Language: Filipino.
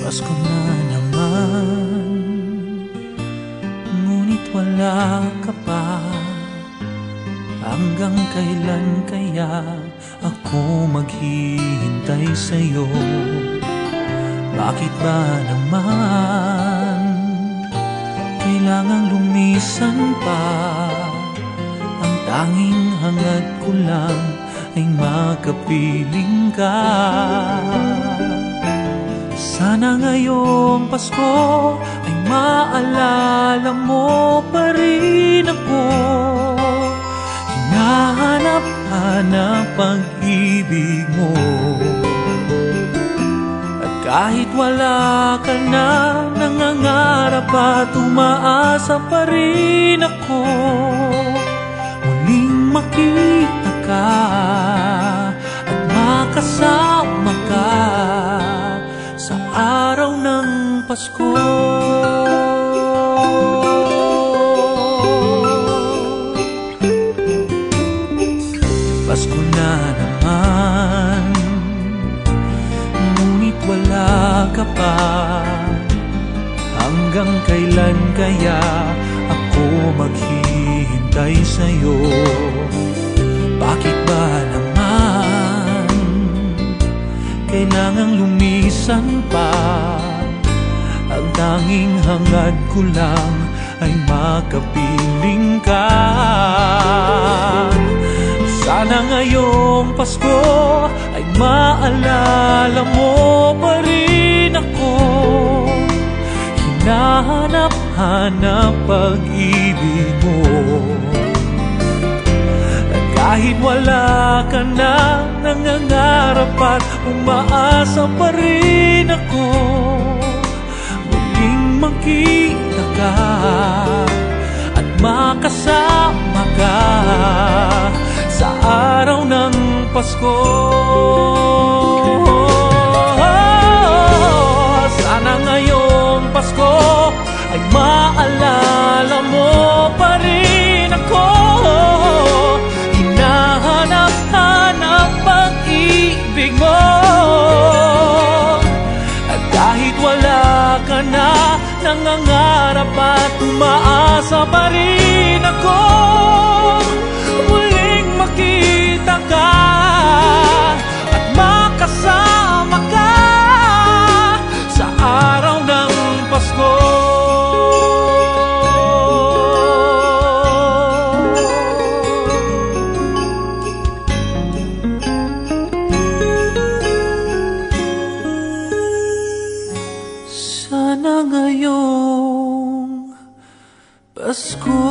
Pasko na naman, ngunit wala ka pa. Hanggang kailan kaya ako maghihintay sa'yo? Bakit ba naman kailangang lumisan pa? Ang tanging hangad ko lang ay makapiling ka. Sana ngayong Pasko ay maalala mo pa rin ako. Hinahanap-hanap pag-ibig mo. At kahit wala ka na, nangangarap at umaasa pa rin ako. Muling makita ka at makasama ka sa araw ng Pasko. Pasko na naman, ngunit wala ka pa. Hanggang kailan kaya ako maghihintay sa'yo? Bakit ba naman kailangang lumisan pa? Ang tanging hangad ko lang ay makapiling ka. Sana ngayong Pasko ay maalala mo pa rin ako. Hinahanap-hanap pag-ibig mo. At kahit wala ka na, nangangarap at umaasa pa rin ako. Muling makita ka at makasama ka sa araw ng Pasko. Sana ngayong Pasko ay maalala mo pa rin ako. Hinahanap-hanap pag-ibig mo. At kahit wala ka na, nangangarap at umaasa pa rin ako. Makita ka at makasama ka sa araw ng Pasko. Sana ngayong Pasko